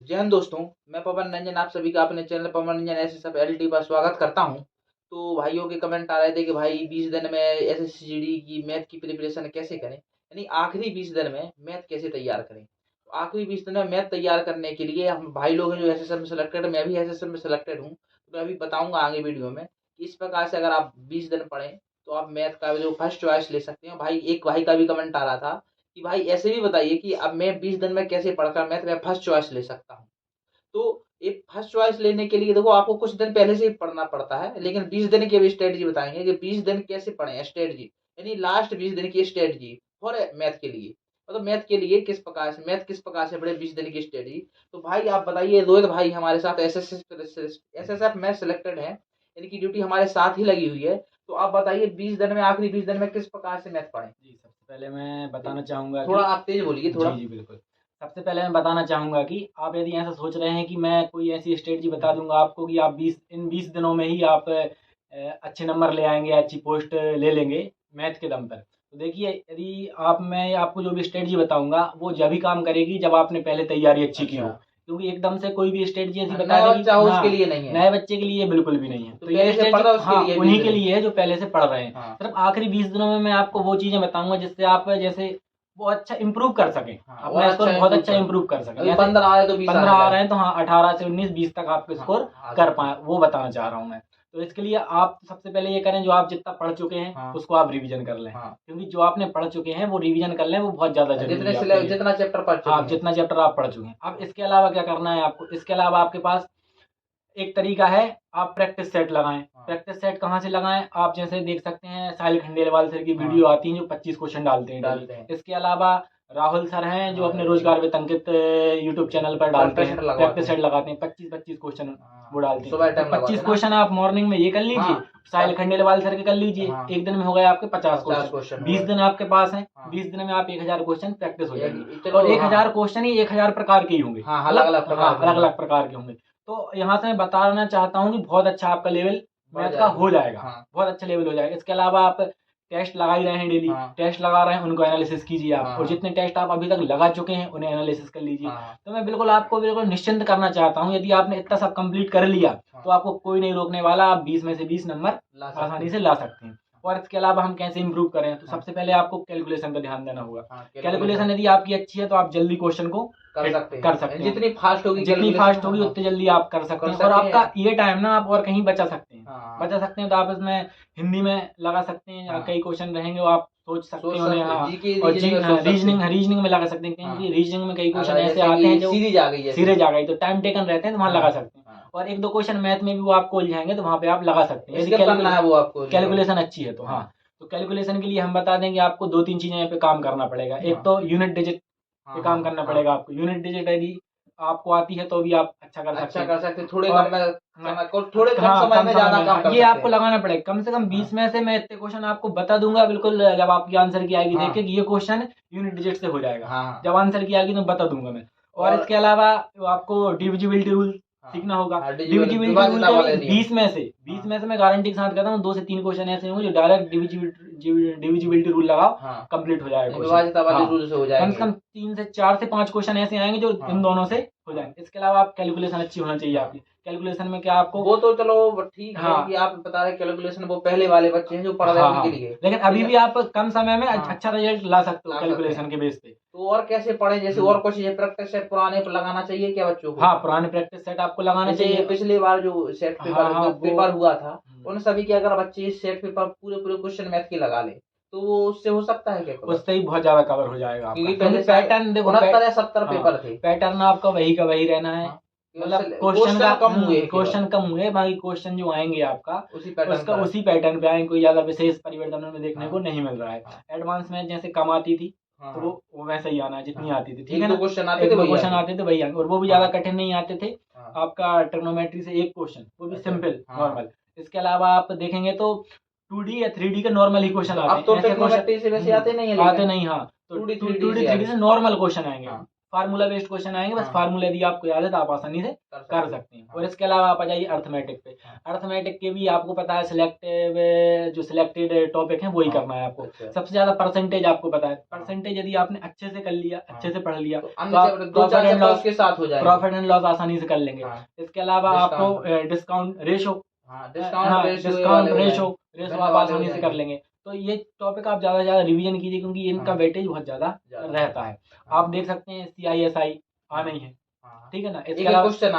जय हिंद दोस्तों। मैं पवन रंजन आप सभी का अपने चैनल पवन रंजन एसएसएफ एलटी पर स्वागत करता हूं। तो भाइयों के कमेंट आ रहे थे कि भाई 20 दिन में एसएससीजीडी की मैथ की प्रिपरेशन कैसे करें, यानी आखिरी 20 दिन में मैथ कैसे तैयार करें। तो आखिरी 20 दिन में मैथ तैयार करने के लिए हम भाई लोग हैं जो एसएसएफ में सिलेक्टेड, मैं भी एसएसएफ में सिलेक्टेड हूँ। तो मैं अभी बताऊंगा आगे वीडियो में कि इस प्रकार से अगर आप 20 दिन पढ़ें तो आप मैथ का जो फर्स्ट चॉइस ले सकते हैं। भाई एक भाई का भी कमेंट आ रहा था कि भाई ऐसे भी बताइए कि अब मैं 20 दिन में कैसे पढ़कर मैथ में फर्स्ट चॉइस ले सकता हूँ। तो एक फर्स्ट चॉइस लेने के लिए देखो आपको कुछ दिन पहले से ही पढ़ना पड़ता है, लेकिन 20 दिन की अभी स्ट्रेटजी बताएंगे कि 20 दिन कैसे पढ़े, स्ट्रेटजी यानी लास्ट 20 दिन की स्ट्रेटजी फॉर मैथ के लिए। मतलब मैथ के लिए मैथ किस प्रकार से पढ़े 20 दिन की स्ट्रेटजी। तो भाई आप बताइए, रोहित भाई हमारे साथ एसएसएफ में सिलेक्टेड है, यानी कि ड्यूटी हमारे साथ ही लगी हुई है। तो आप बताइए 20 दिन में, आखिरी 20 दिन में किस प्रकार से मैथ पढ़े। जी, सबसे पहले मैं बताना चाहूँगा थोड़ा कि आप तेज बोलिए थोड़ा। जी, बिल्कुल। सबसे पहले मैं बताना चाहूँगा कि आप यदि ऐसा सोच रहे हैं कि मैं कोई ऐसी स्ट्रेटजी बता दूँगा आपको कि आप 20 दिनों में ही आप अच्छे नंबर ले आएँगे, अच्छी पोस्ट ले लेंगे मैथ के दम पर। तो देखिए, यदि मैं आपको जो भी स्ट्रेटजी बताऊँगा, वो जभी काम करेगी जब आपने पहले तैयारी अच्छी की हो। अच्छा। क्योंकि एकदम से कोई भी स्ट्रेटजी ऐसी बता नया देगी बच्चा हो उसके हाँ, लिए नहीं है। नए बच्चे के लिए बिल्कुल भी नहीं है। तो तो ये पहले से पढ़ स्ट्रेटजी रहा है उसके हाँ, लिए उन्हीं 20 के दिन। लिए है जो पहले से पढ़ रहे हैं। हाँ। सिर्फ आखिरी 20 दिनों में मैं आपको वो चीज़ें बताऊँगा जिससे आप जैसे वो अच्छा इम्प्रूव कर सकें, हाँ, और अपना स्कोर अच्छा बहुत इम्प्रूव अच्छा कर। इम्प्रूव कर सकें। अभी जैसे 15 आए तो 20 15 आने आ लगे। रहे हैं तो हाँ, 18 से 19, 20 तक आपके हाँ, स्कोर आ कर सकते पाएँ, हैं। वो बताना चाह रहा हूँ मैं। तो इसके लिए आप सबसे पहले ये करें, जो आप जितना पढ़ चुके हैं, हाँ। उसको आप रिवीजन कर लें। हाँ। क्योंकि जो आपने पढ़ चुके हैं, वो रिवीजन कर लें, वो बहुत ज़्यादा ज़रूरी है आपके लिए। जितना चैप्टर पढ़ चुके हाँ, हैं। जितना चैप्टर आप पढ़ चुके हैं। अब इसके अलावा क्या करना है आपको, इसके अलावा आपके पास एक तरीका है, आप प्रैक्टिस सेट लगाएँ। हाँ। प्रैक्टिस सेट कहाँ से लगाएँ? आप जैसे देख सकते हैं, साहिल खंडेलवाल सर की हाँ। वीडियो आती हैं जो 25 क्वेश्चन डालते हैं डेली। इसके अलावा राहुल सर हैं जो हाँ, अपने रोजगार विद अंकित यूट्यूब चैनल पर डालते हैं, प्रैक्टिस सेट लगाते हैं, 25-25 क्वेश्चन वो डालते सुबह हैं। तो टाइम लगवाते 25 हैं ना। क्वेश्चन आप मॉर्निंग में ये कर लीजिए, हाँ। साहिल खंडेलवाल सर के कर लीजिए, हाँ। एक दिन में हो गए आपके 50 50 क्वेश्चन। हो 20 गए। दिन आपके पास हैं, हाँ। 20 दिन में आप 1000 क्वेश्चन प्रैक्टिस हो जाएंगी। चलो, और हाँ। 1000 क्वेश्चन ही 1000 प्रकार के ही होंगे। हाँ, मतलब अलग-अलग प्रकार के होंगे। अलग-अलग प्रकार के होंगे। तो यहाँ से मैं बताना चाहता हूँ कि बहुत अच्छा आपका लेवल बढ़ मैथ का जाएगा। हो जाएगा। हाँ। बहुत अच्छा लेवल हो जाएगा। इसके अलावा आप टेस्ट लगा ही रहे हैं डेली, हाँ। टेस्ट लगा रहे हैं, उनको एनालिसिस कीजिए आप। हाँ। और जितने टेस्ट आप अभी तक लगा चुके हैं उन्हें एनालिसिस कर लीजिए। हाँ। तो मैं बिल्कुल आपको बिल्कुल निश्चिंत करना चाहता हूँ, यदि आपने इतना सब कंप्लीट कर लिया तो आपको कोई नहीं रोकने वाला। आप 20 में से 20 नंबर आसानी से ला सकते हैं। और इसके अलावा हम कैसे इंप्रूव करें, तो सबसे पहले आपको कैलकुलेशन पर ध्यान देना होगा। कैलकुलेशन यदि आपकी अच्छी है तो आप जल्दी क्वेश्चन को कर सकते हैं। जितनी फास्ट होगी जितनी फास्ट होगी उतनी जल्दी आप कर सकते हैं। और आपका ये टाइम ना आप और कहीं बचा सकते हैं। हाँ। बचा सकते हैं तो आप इसमें हिंदी में लगा सकते हैं। हाँ। कई क्वेश्चन रहेंगे वो आप सोच सकते हैं उन्हें। हाँ, और रीजनिंग में लगा सकते हैं, क्योंकि रीजनिंग में कई क्वेश्चन ऐसे आते हैं जो सीरीज आ गई तो टाइम टेकन रहते हैं, तो वहाँ लगा सकते हैं। और एक दो क्वेश्चन मैथ में भी वो आपको उलझाएंगे तो वहाँ पे आप लगा सकते हैं, यदि कैलकुलेशन अच्छी है तो। हाँ, तो कैलकुलेशन के लिए हम बता देंगे आपको 2-3 चीजें यहाँ पे काम करना पड़ेगा। एक तो यूनिट डिजिट पे काम करना पड़ेगा आपको। यूनिट डिजिट यदि आपको आती है तो भी आप अच्छा कर सकते हैं। थोड़े कम समय में ज्यादा काम कर सकते हैं। ये आपको लगाना पड़ेगा कम से कम 20 में से। मैं इतने क्वेश्चन आपको बता दूंगा बिल्कुल, जब आपकी आंसर की आएगी देखिए कि ये क्वेश्चन यूनिट डिजिट से हो जाएगा। जब आंसर की आएगी तो बता दूंगा मैं। और इसके अलावा आपको डिविजिबिलिटी रूल सीखना होगा। डिविजिबिलिटी रूल के 20 में से मैं गारंटी के साथ कहता हूँ 2 से 3 क्वेश्चन ऐसे होंगे जो डायरेक्ट डिविजिबिलिटी रूल लगाओ कंप्लीट हो जाएगा। कम से कम 3 से 4 से 5 क्वेश्चन ऐसे आएंगे जो इन दोनों से हो जाएंगे। इसके अलावा आप कैलकुलेशन अच्छी होना चाहिए आपकी। कैलकुलेशन में क्या आपको वो तो चलो ठीक है कि आप बता रहे कैलकुलेशन वो पहले वाले बच्चे हैं जो पढ़ रहे हैं उनके लिए, लेकिन अभी भी आप कम समय में अच्छा रिजल्ट ला सकते हो कैलकुलेशन के बेस पे। तो और कैसे पढ़े, जैसे और कुछ प्रैक्टिस सेट पुराने पर लगाना चाहिए क्या बच्चों को? हाँ, पुराने प्रैक्टिस सेट आपको लगाना चाहिए। पिछली बार जो सेट पेपर हुआ था उन सभी के अगर बच्चे सेट पेपर पूरे क्वेश्चन मैथ के लगा ले तो वो उससे हो सकता है क्या? उससे ही बहुत ज्यादा कवर हो जाएगा आपका। पहले पैटर्न देखो 69 या 70 पेपर थे। पैटर्न आपका वही का वही रहना है। मतलब क्वेश्चन कम हुए, बाकी क्वेश्चन जो आएंगे आपका उसी पैटर्न पे आएंगे। कोई ज्यादा विशेष परिवर्तन में देखने को नहीं मिल रहा है। एडवांस में जैसे कम आती थी तो वो वैसे ही आना है जितनी आती थी, ठीक है ना। क्वेश्चन आते थे वही आएंगे, और वो भी ज्यादा कठिन नहीं आते थे। आपका ट्रिग्नोमेट्री से एक क्वेश्चन, वो भी सिंपल नॉर्मल। इसके अलावा आप देखेंगे तो 2D या 3D के नॉर्मल ही क्वेश्चन आते हैं। अब तो ट्रिग्नोमेट्री से वैसे आते नहीं है। हाँ, तो 2D 3D से नॉर्मल क्वेश्चन आएंगे। फार्मूला बेस्ड क्वेश्चन आएंगे, बस फार्मूला यदि आपको याद है तो आप आसानी से कर सकते हैं। और इसके अलावा आप आ जाइए अर्थमेटिक पे। अर्थमेटिक के भी आपको पता है सिलेक्टेड टॉपिक है वही करना है आपको। सबसे ज्यादा परसेंटेज आपको पता है, परसेंटेज यदि आपने अच्छे से कर लिया, अच्छे से पढ़ लिया तो आप प्रॉफिट एंड लॉस आसानी से कर लेंगे। इसके अलावा आपको डिस्काउंट रेशो आप आसानी से कर लेंगे। तो ये टॉपिक आप ज्यादा से ज्यादा रिवीजन कीजिए, क्योंकि इनका वेटेज बहुत ज्यादा रहता है। आप देख सकते हैं CISI आना ही है, ठीक है ना। इसके अलावा क्वेश्चन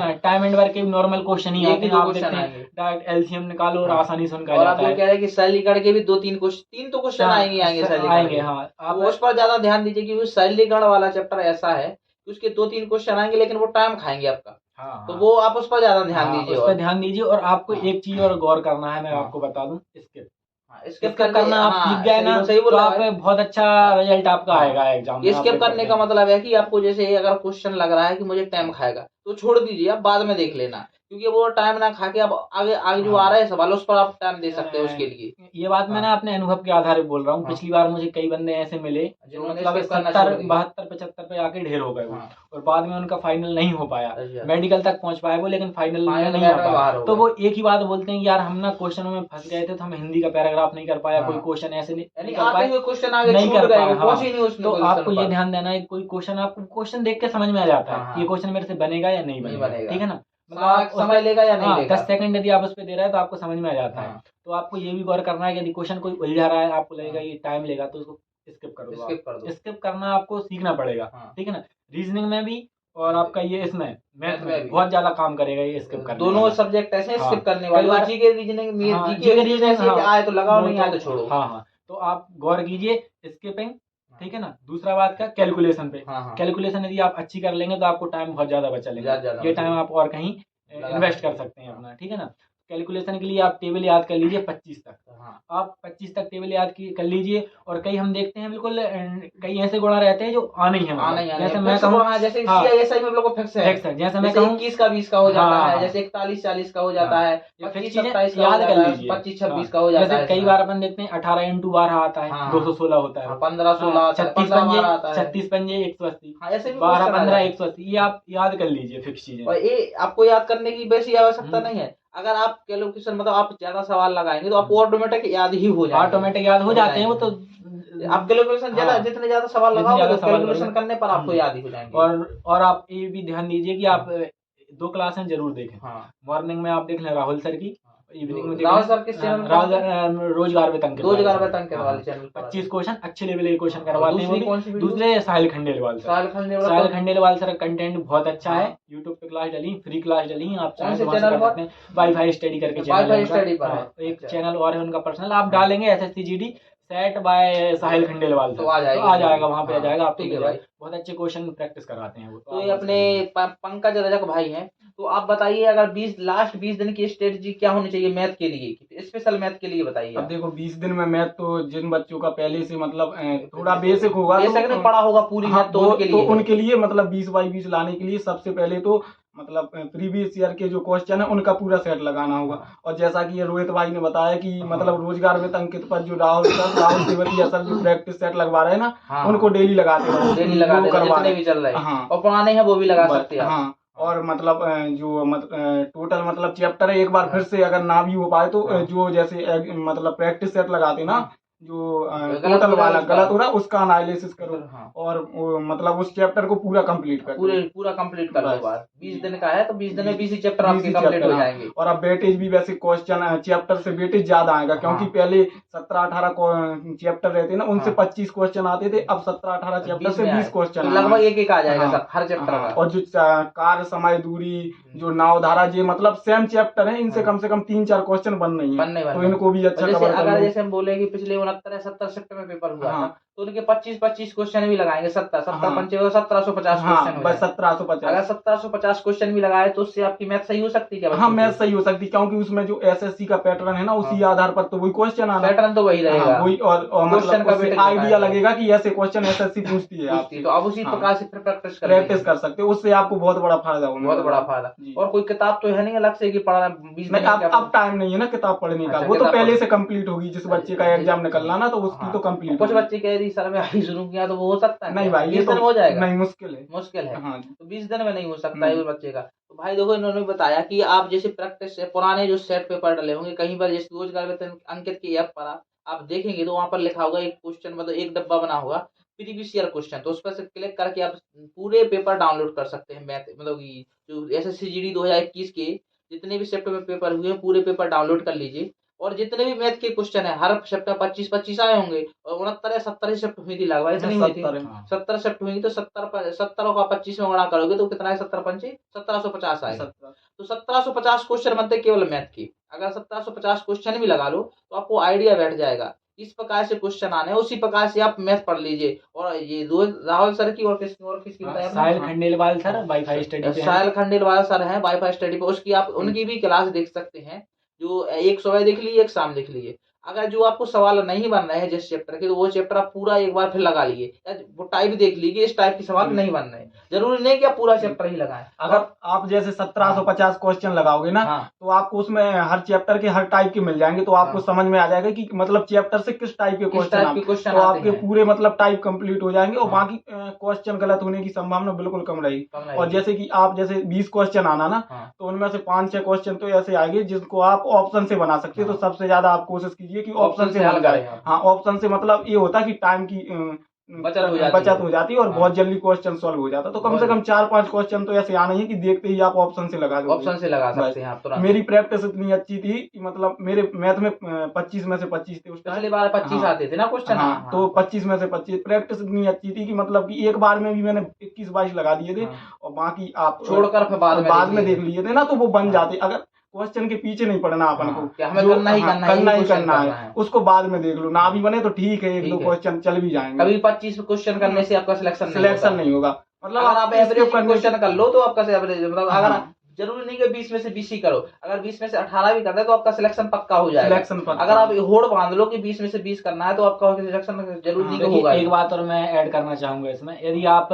है, टाइम एंड वर्क के नॉर्मल क्वेश्चन ही आते हैं। आप देखते हैं डायरेक्ट LCM निकालो और आसानी से उनका जाता है। कह रहे हैं कि सैलरी कार्ड के भी 2-3 क्वेश्चन आएंगे। हाँ, आप उस पर ज्यादा ध्यान दीजिए, क्योंकि सैलरी कार्ड वाला चैप्टर ऐसा है कि उसके 2-3 क्वेश्चन आएंगे, लेकिन वो टाइम खाएंगे आपका। तो वो आप उस पर ज्यादा ध्यान दीजिए, उस पर ध्यान दीजिए। और आपको एक चीज और गौर करना है, मैं आपको बता दूं, स्किप करना आप सीख गए ना, तो आप बहुत अच्छा रिजल्ट आपका आएगा एग्जाम में। स्किप करने का मतलब है कि आपको जैसे अगर क्वेश्चन लग रहा है कि मुझे टाइम खाएगा तो छोड़ दीजिए, आप बाद में देख लेना, क्योंकि वो टाइम ना खा के आप आगे जो आ रहा है सवाल उस पर आप टाइम दे सकते हो उसके लिए। ये बात मैंने अपने अनुभव के आधार पर बोल रहा हूँ। पिछली बार मुझे कई बंदे ऐसे मिले जो मतलब 70, 72, 75 पे आके ढेर हो गए वो, और बाद में उनका फाइनल नहीं हो पाया। मेडिकल तक पहुंच पाए वो, लेकिन फाइनल नहीं हो पाया। तो वो एक ही बात बोलते हैं, यार हम ना क्वेश्चनों में फंस गए थे, तो हम हिंदी का पैराग्राफ नहीं कर पाया, कोई क्वेश्चन ऐसे नहीं कर पाया। तो आपको ये ध्यान देना है, कोई क्वेश्चन आपको क्वेश्चन देख के समझ में आ जाता है ये क्वेश्चन मेरे से बनेगा या नहीं बनेगा, ठीक है ना। मतलब समय लेगा या नहीं लेगा, 10 सेकंड यदि आप उस पर दे रहे हैं तो आपको समझ में आ जाता है। तो आपको ये भी गौर करना है कि यदि क्वेश्चन कोई उलझा रहा है, आपको लगेगा ये टाइम लेगा, तो उसको स्किप कर दो। स्किप करना आपको सीखना पड़ेगा, ठीक है ना। रीजनिंग में भी और आपका ये इसमें मैथ में बहुत ज्यादा काम करेगा ये स्किप करना। दोनों सब्जेक्ट ऐसे स्किप करने वाले। जीके रीजनिंग आए तो लगाओ, नहीं आए तो छोड़ो। हाँ, तो आप गौर कीजिए स्किपिंग, ठीक है ना। दूसरा बात का कैलकुलेशन पे। कैलकुलेशन यदि आप अच्छी कर लेंगे तो आपको टाइम बहुत ज्यादा बचा लेगा, ये टाइम आप और कहीं इन्वेस्ट कर सकते हैं अपना, ठीक है ना। कैलकुलेशन के लिए आप टेबल याद कर लीजिए 25 तक। आप 25 तक टेबल याद कर लीजिए। और कई हम देखते हैं बिल्कुल कई ऐसे गुणा रहते हैं जो आने ही हैं, जैसे मैं कहूँ जैसे CISI में लोगों को फिक्स है, जैसे मैं कहूँ 21 का 20 का हो जाता है, जैसे 41-40 का हो जाता है, 25-27 का याद कर लीजिए, 25-26 का हो जाता है। कई बार अपन देखते हैं 18 × 12 आता है, 216 होता है, 15-16, 36 पंजे 180, 12-15 180, ये आप याद कर लीजिए फिक्स चीजें। और ये आपको याद करने की वैसी आवश्यकता नहीं है। अगर आप कैलकुलेशन मतलब आप ज्यादा सवाल लगाएंगे तो आपको ऑटोमेटिक याद ही हो जाएगा, ऑटोमेटिक याद हो जाते हैं वो। तो आप कैलकुलेशन जितने ज्यादा सवाल लगाओगे तो कैलकुलेशन करने पर आपको याद ही हो जाएंगे। और आप ये भी ध्यान दीजिए कि आप 2 क्लासें जरूर देखें। मॉर्निंग में आप देख लें राहुल सर की, इवनिंग में राहुल सर के चैनल रोजगार वेतन के वाले चैनल 25 क्वेश्चन अच्छे लेवल के क्वेश्चन करवाते हैं। दूसरे साहिल खंडेलवाल सर कंटेंट बहुत अच्छा है। यूट्यूब पे क्लास डली, फ्री क्लास डली, आप चाहे तो कर सकते हैं। वाईफाई स्टडी करके चैनल, एक चैनल और है उनका पर्सनल, आप डालेंगे SSCGD सेट बाय साहिल खंडेलवाल तो आ जाएगा, वहाँ पे आ जाएगा आपको। बहुत अच्छे क्वेश्चन प्रैक्टिस करवाते हैं वो। तो ये अपने पंकज रजक भाई हैं। तो आप बताइए, अगर लास्ट 20 दिन की स्ट्रेटजी क्या होनी चाहिए मैथ के लिए, स्पेशल मैथ के लिए बताइए। अब देखो 20 दिन में मैथ तो जिन बच्चों का पहले से मतलब थोड़ा बेसिक होगा, बेसिक नहीं पढ़ा होगा पूरी मैथ, तो उनके लिए मतलब 20/20 लाने के लिए सबसे पहले तो मतलब प्रीवियस ईयर के जो क्वेश्चन है उनका पूरा सेट लगाना होगा। और जैसा कि ये रोहित भाई ने बताया कि मतलब रोजगार में अंकित पर जो राहुल तेवतिया सर जो प्रैक्टिस सेट लगवा रहे हैं ना, उनको डेली लगाते रहो, डेली लगाते जितने भी चल रहे हैं, और पुराने हैं वो भी लगा सकते हैं। हाँ, और मतलब जो टोटल मतलब चैप्टर है, एक बार फिर से अगर ना भी हो पाए तो जो जैसे मतलब प्रैक्टिस सेट लगाते ना, जो टोटल वाला गलत हो रहा है उसका एनालिसिस करो। और मतलब उस चैप्टर को पूरा कंप्लीट कर पूरा कंप्लीट कर लो। 20 दिन का है तो 20 दिन में 20 चैप्टर आपके कंप्लीट हो जाएंगे। और अब वेटेज भी वैसे क्वेश्चन चैप्टर से वेटेज ज्यादा आएगा, क्योंकि पहले 17-18 चैप्टर रहते ना, उनसे 25 क्वेश्चन आते थे, अब 17-18 चैप्टर से 20 क्वेश्चन लगभग एक आ जाएगा हर चैप्टर का। और जो कार्य समय दूरी, जो नावधारा, ये मतलब सेम चैप्टर है, इनसे कम से कम 3-4 क्वेश्चन बन नहीं है, तो इनको भी अच्छा अगर जैसे हम बोले कि पिछले 69-70 शिफ्ट में पेपर हुआ था, तो उनके 25-25 क्वेश्चन भी लगाएंगे। 17-17-1750 क्वेश्चन, बस 1750। अगर 1750 क्वेश्चन भी लगाए तो उससे आपकी मैथ सही हो सकती है क्या? हाँ, मैथ सही हो सकती है, क्योंकि उसमें जो SSC का पैटर्न है ना, उसी आधार पर तो वही क्वेश्चन आना, पैटर्न तो वही रहेगा, वही। और क्वेश्चन का आइडिया लगेगा कि ऐसे क्वेश्चन SSC पूछती है आपसे, तो आप उसी प्रकार से प्रैक्टिस कर सकते हो, उससे आपको बहुत बड़ा फायदा होगा, बहुत बड़ा फायदा। और कोई किताब तो है नहीं अलग से कि पढ़ना? अब टाइम नहीं है ना किताब पढ़ने का, वो तो पहले से कंप्लीट होगी। जिस बच्चे का एग्जाम निकलना ना, तो उसकी तो कंप्लीट। कुछ बच्चे कह यदि सर मैं अभी शुरू किया तो वो हो सकता है? नहीं भाई, 20 दिन में हो जाएगा? नहीं, मुश्किल है। मुश्किल है। हाँ। तो 20 दिन में नहीं हो सकता है उस बच्चे का। तो भाई देखो, इन्होंने बताया कि आप जैसे प्रैक्टिस से पुराने जो सेट पेपर डले होंगे कहीं पर, जैसे रोजगार वेतन अंकित की ऐप पर आप देखेंगे तो वहां पर लिखा होगा एक क्वेश्चन, मतलब एक डब्बा बना होगा प्रीवियस ईयर क्वेश्चन, तो उस पर से क्लिक करके आप पूरे पेपर डाउनलोड कर सकते हैं। मैथ मतलब कि जो एसएससी जीडी 2021 के जितने भी शिफ्ट में पेपर हुए हैं पूरे पेपर डाउनलोड कर लीजिए, और जितने भी मैथ के क्वेश्चन है हर शिफ्ट में 25-25 आए होंगे, और 69 या 70 शिफ्ट हुई थी लगभग, इतनी हुई थी। 70 शिफ्ट हुई तो 70 का 25 में गुणा करोगे तो कितना है? 70 पंचे 1750 आएगा। तो 1750 क्वेश्चन बनते केवल मैथ के। अगर 1750 क्वेश्चन भी लगा लो तो आपको आइडिया बैठ जाएगा इस प्रकार से क्वेश्चन आने हैं, उसी प्रकार से आप मैथ पढ़ लीजिए। और ये राहुल सर की और किसकी बताया? साहिल खंडेलवाल सर वाईफाई स्टडी पे, साहिल खंडेलवाल सर हैं वाईफाई स्टडी पे, उसकी आप उनकी भी क्लास देख सकते हैं। जो एक सुबह देख लीजिए, एक शाम देख लीजिए। अगर जो आपको सवाल नहीं बन रहे हैं जिस चैप्टर के, तो वो चैप्टर आप पूरा एक बार फिर लगा लीजिए, वो टाइप देख लीजिए, इस टाइप के सवाल नहीं बन रहे। जरूरी नहीं कि आप पूरा चैप्टर ही लगाएं। अगर आप जैसे 1750 क्वेश्चन लगाओगे ना, तो आपको उसमें हर चैप्टर के हर टाइप के मिल जाएंगे, तो आपको समझ में आ जाएगा कि मतलब चैप्टर से किस टाइप के क्वेश्चन, तो आपके पूरे मतलब टाइप कंप्लीट हो जाएंगे, और बाकी क्वेश्चन गलत होने की संभावना बिल्कुल कम रहेगी। और जैसे कि आप जैसे 20 क्वेश्चन आना ना, तो उनमें से 5-6 क्वेश्चन तो ऐसे आएंगे जिसको आप ऑप्शन से बना सकते हैं। तो सबसे ज्यादा आप कोशिश कीजिए कि ऑप्शन से हल करें। हाँ, ऑप्शन से मतलब ये होता है कि टाइम की बचत हो जाती है और बहुत जल्दी क्वेश्चन सॉल्व हो जाता है। तो कम से कम 4-5 क्वेश्चन तो ऐसे आने हैं कि देखते ही आप ऑप्शन से लगा दो। ऑप्शन से लगा सकते हैं आप तुरंत। मेरी प्रैक्टिस इतनी अच्छी थी कि मतलब मेरे मैथ में 25 में से 25 थे उस टाइम। पिछली बार 25 आते थे ना क्वेश्चन। हाँ, तो 25 में से 25 प्रैक्टिस इतनी अच्छी थी कि मतलब कि एक बार में भी मैंने 21-22 लगा दिए थे, और बाकी आप छोड़कर फिर बाद में देख लिए थे ना, तो वो बन जाते। अगर क्वेश्चन के पीछे नहीं पड़ना अपन को, हमें करना ही करना है, उसको बाद में देख लो। ना भी बने तो ठीक है, 1-2 क्वेश्चन चल भी जाएंगे। कभी 25 क्वेश्चन करने से आपका सिलेक्शन नहीं होगा। मतलब अगर आप एवरेज क्वेश्चन कर लो तो आपका एवरेज, मतलब अगर जरूरी नहीं कि 20 में से 20 ही करो, अगर 20 में से 18 भी करते हैं तो आपका सिलेक्शन पक्का हो जाएगा। अगर आप होड़ बांध लो कि 20 में से 20 करना है तो आपका सिलेक्शन जरूरी नहीं होगा। एक बात और मैं ऐड करना चाहूंगा इसमें, यदि आप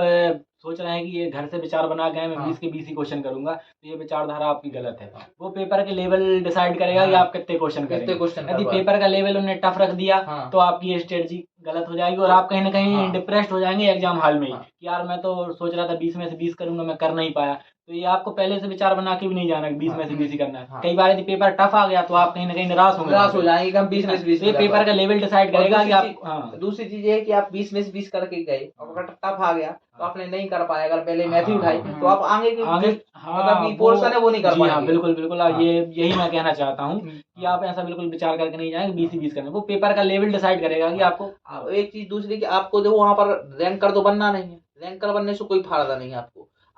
सोच रहे हैं कि ये घर से विचार बना गए मैं 20 के 20 ही क्वेश्चन करूंगा, तो ये विचारधारा आपकी गलत है। वो पेपर के लेवल डिसाइड करेगा कि आप कितने क्वेश्चन करेंगे। यदि पेपर का लेवल उन्हें टफ रख दिया तो आपकी ये स्ट्रेटजी गलत हो जाएगी, और आप कहीं ना कहीं डिप्रेस्ड हो जाएंगे एग्जाम हॉल में कि यार मैं तो सोच रहा था 20 में से 20 करूंगा, मैं कर नहीं पाया। तो ये आपको पहले से विचार बना के भी नहीं जाना 20 में से 20 ही करना है। कई बार यदि पेपर टफ आ गया तो आप कहीं ना कहीं निराश हो जाएंगे कि हम 20 में से 20। पेपर का लेवल डिसाइड करेगा कि आप। दूसरी चीज ये है कि आप 20 में से 20 करके गए और अगर टफ आ गया तो आपने नहीं कर पाया, अगर पहले मैथ ही उठाई तो आप आगे मतलब पोर्शन है वो नहीं कर पाएंगे। बिल्कुल बिल्कुल, यही मैं कहना चाहता हूँ कि आप ऐसा बिल्कुल विचार करके नहीं जाएंगे 20 ही 20 करने। वो पेपर का लेवल डिसाइड करेगा कि आपको। एक चीज दूसरी कि आपको देखो वहां पर रैंकर तो बनना नहीं है, रैंकर बनने से कोई फायदा नहीं है।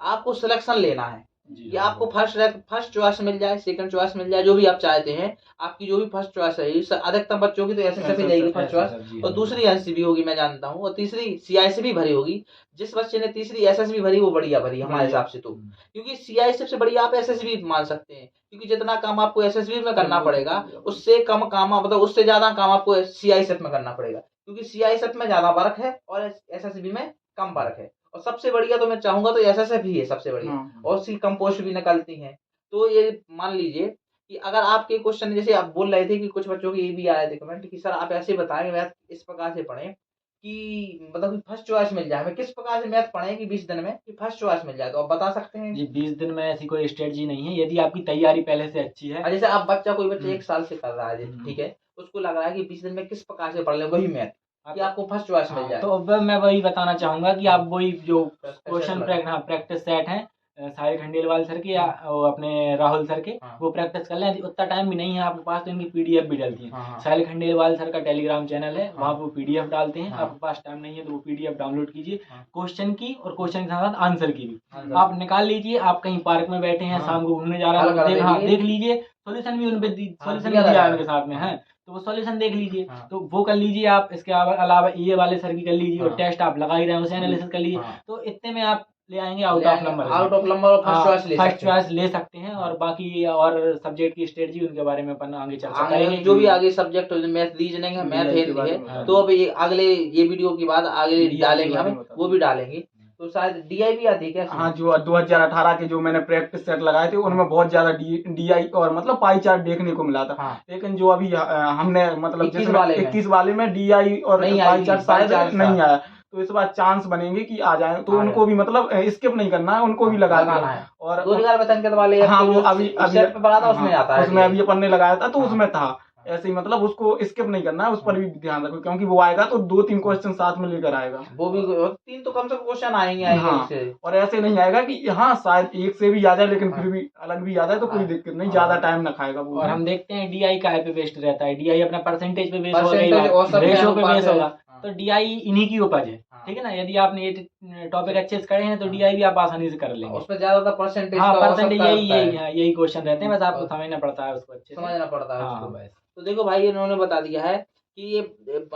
आपको सिलेक्शन लेना है कि आपको फर्स्ट चॉइस मिल जाए, सेकंड चॉइस मिल जाए, जो भी आप चाहते हैं। आपकी जो भी फर्स्ट चॉइस है, अधिकतम बच्चों की तो एसएससी जाएगी फर्स्ट चॉइस, और दूसरी एनसीबी होगी मैं जानता हूँ, और तीसरी सीआईसीबी भरी होगी। जिस बच्चे ने तीसरी एसएसबी भरी वो बढ़िया भरी हमारे हिसाब से, तो क्योंकि सीआईएसएफ से बढ़िया आप एसएसबी मान सकते हैं, क्योंकि जितना काम आपको एसएसबी में करना पड़ेगा उससे कम काम, मतलब उससे ज्यादा काम आपको सीआईएसएफ में करना पड़ेगा, क्योंकि सीआईएसएफ में ज्यादा वर्क है और एसएसबी में कम वर्क है। और सबसे बढ़िया तो मैं चाहूंगा तो एसएसएफ ही है सबसे बढ़िया, और सी कंपोस्ट भी निकलती हैं। तो ये मान लीजिए कि अगर आपके क्वेश्चन, जैसे आप बोल रहे थे कि कुछ बच्चों के ये भी आए थे कमेंट कि सर आप ऐसे बताएं मैथ इस प्रकार से पढ़ें कि मतलब फर्स्ट चॉइस मिल जाए, हमें किस प्रकार से मैथ पढ़ें कि 20 दिन में कि फर्स्ट चॉइस मिल जाए, तो आप बता सकते हैं? जी 20 दिन में ऐसी कोई स्ट्रेटजी नहीं है, यदि आपकी तैयारी पहले से अच्छी है। जैसे आप कोई बच्चा 1 साल से कर रहा है, ठीक है, उसको लग रहा है कि 20 दिन में किस प्रकार से पढ़ ले वही मैथ कि आपको फर्स्ट चॉइस मिल जाए। तो अब मैं वही बताना चाहूंगा कि आप वही जो क्वेश्चन प्रैक्टिस सेट है साहिल खंडेलवाल सर के या अपने राहुल सर के, वो प्रैक्टिस कर लें। उतना टाइम भी नहीं है आपके पास तो इनकी पीडीएफ भी डलती है। साहिल खंडेलवाल सर का टेलीग्राम चैनल है, वहाँ वो पीडीएफ डालते हैं। आपके पास टाइम नहीं है तो वो पीडीएफ डाउनलोड कीजिए, क्वेश्चन की और क्वेश्चन के साथ आंसर की भी आप निकाल लीजिए। आप कहीं पार्क में बैठे हैं, शाम को घूमने जा रहे हैं, देख लीजिए सोल्यूशन भी उनपे सोल्यूशन भी दिया है उनके साथ में है, तो वो सॉल्यूशन देख लीजिए, तो वो कर लीजिए आप। इसके अलावा ये वाले सर की कर लीजिए, और टेस्ट आप लगा ही रहे हैं उसे एनालिसिस कर लीजिए। तो इतने में आप ले आएंगे out of number first choice ले सकते हैं। और बाकी और सब्जेक्ट की स्ट्रेटजी उनके बारे में अपन आगे चर्चा करेंगे। जो भी आगे सब्जेक्ट मैथ रीजनिंग है, मैथ है, तो अब अगले ये वीडियो के बाद आगे डालेंगे हम, वो भी डालेंगे। तो शायद DI भी आती है क्या? हाँ, जो 2018 के जो मैंने प्रैक्टिस सेट लगाए थे उनमें बहुत ज्यादा DI और मतलब पाई चार्ट देखने को मिला था। हाँ। लेकिन जो अभी हमने मतलब 21 वाले में DI और पाई चार्ट शायद नहीं आया, तो इस बार चांस बनेंगे कि आ जाए, तो उनको भी मतलब स्किप नहीं करना है, उनको भी लगाना है। और रोजगार वेतन के वाले हाँ, वो अभी बना था उसमें आता है, उसमें अभी अपन ने लगाया था तो उसमें था। ऐसे ही मतलब उसको स्किप नहीं करना है, उस पर भी ध्यान रखो, क्योंकि वो आएगा तो 2-3 क्वेश्चन साथ में लेकर आएगा। वो भी 3 तो कम से कम क्वेश्चन आएंगे इससे। और ऐसे नहीं आएगा कि हाँ शायद एक से भी आ जाए, लेकिन फिर भी अलग भी आ जाए तो कोई दिक्कत नहीं, ज्यादा टाइम ना खाएगा वो। और हम देखते हैं DI काय पे बेस्ड रहता है, DI अपना परसेंटेज पे बेस्ड होगा, रेशो पे बेस्ड होगा, तो DI इन्हीं की उपज है। ठीक है ना, यदि आपने ये टॉपिक अच्छे से करे हैं तो DI भी आप आसानी से कर लेंगे। उसमें ज्यादातर परसेंटेज, हाँ, परसेंटेज यही क्वेश्चन रहते हैं, बस आपको समझना पड़ता है उसको, अच्छे से समझना पड़ता है उसको। बस। तो देखो भाई, इन्होंने बता दिया है कि ये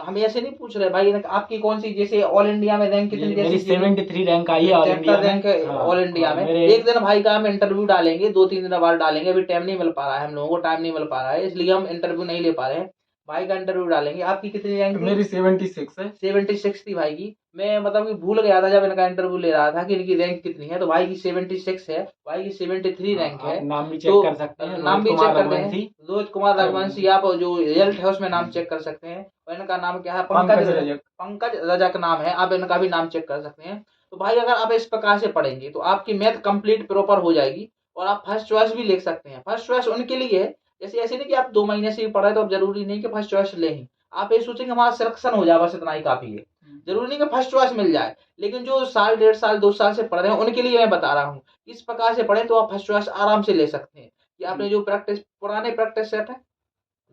हम ऐसे नहीं पूछ रहे भाई आपकी कौन सी, जैसे ऑल इंडिया में रैंक कितनी? मेरी 73 रैंक आई है ऑल इंडिया में। ऑल इंडिया में एक दिन भाई का हम इंटरव्यू डालेंगे, 2-3 दिन बाद डालेंगे, अभी टाइम नहीं मिल पा रहा है, हम लोगों को टाइम नहीं मिल पा रहा है, इसलिए हम इंटरव्यू नहीं ले पा रहे हैं। भाई का इंटरव्यू डालेंगे। आपकी कितनी रैंक थी? मेरी 76 है। 76 थी भाई की। मैं मतलब कि भूल गया था जब इनका इंटरव्यू ले रहा था कि इनकी रैंक कितनी है, तो भाई की 76 है, भाई की 73 रैंक है। नाम भी चेक कर सकते हैं, नाम भी चेक करते हैं, रोहित कुमार रघुवंशी, आप जो रिजल्ट है उसमें नाम चेक कर सकते हैं। और इनका नाम क्या है? पंकज रजक नाम है, आप इनका भी नाम चेक कर सकते हैं। तो भाई अगर आप इस प्रकार से पढ़ेंगे तो आपकी मैथ कंप्लीट प्रॉपर हो जाएगी और आप फर्स्ट चॉइस भी लिख सकते हैं। फर्स्ट चॉइस उनके लिए है, जैसे ऐसे नहीं कि आप 2 महीने से भी पढ़ रहे तो अब जरूरी नहीं कि फर्स्ट चॉइस ले ही, आप ये सोचेंगे हमारा सिलेक्शन हो जाए बस इतना ही काफी है, जरूरी नहीं कि फर्स्ट चॉइस मिल जाए। लेकिन जो साल 1.5 साल 2 साल से पढ़ रहे हैं उनके लिए मैं बता रहा हूँ, इस प्रकार से पढ़े तो आप फर्स्ट चॉइस आराम से ले सकते हैं। कि आपने जो पुराने प्रैक्टिस सेट है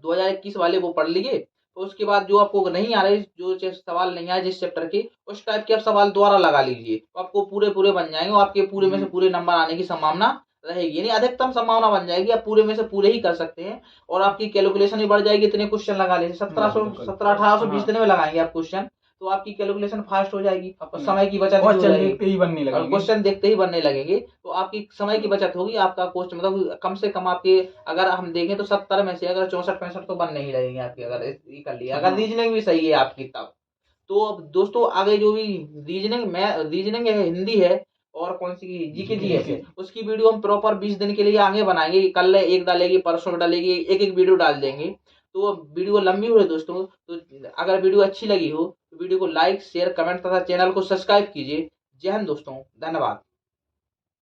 2021 वाले वो पढ़ लिए, तो उसके बाद जो आपको नहीं आ रहे, जो सवाल नहीं आए जिस चैप्टर के, उस टाइप के आप सवाल दोबारा लगा लीजिए, तो आपको पूरे बन जाएंगे और आपके पूरे में से पूरे नंबर आने की संभावना रहेगी, यानी अधिकतम संभावना बन जाएगी, आप पूरे में से पूरे ही कर सकते हैं। और आपकी कैलकुलेशन भी बढ़ जाएगी, इतने क्वेश्चन लगा ले 1700-1820 दिन में लगाएंगे आप क्वेश्चन, तो आपकी कैलकुलेशन फास्ट हो जाएगी और समय की बचत हो जाएगी, क्वेश्चन देखते ही बनने लगेंगे, तो आपकी समय की बचत होगी। आपका क्वेश्चन मतलब कम से कम आपके, अगर हम देखें तो 70 में से अगर 64-65 तो बनने ही लगेंगे आपके, अगर ये कर लिया, अगर रीजनिंग भी सही है आपकी तब। तो अब दोस्तों आगे जो भी रीजनिंग है, हिंदी है और कौन सी जीके जीएस है, उसकी वीडियो हम प्रॉपर 20 दिन के लिए आगे बनाएंगे, कल एक डालेगी, परसों डालेगी, एक वीडियो डाल देंगे। तो वीडियो लंबी हो रही दोस्तों, तो अगर वीडियो अच्छी लगी हो तो वीडियो को लाइक शेयर कमेंट तथा चैनल को सब्सक्राइब कीजिए। जय हिंद दोस्तों, धन्यवाद।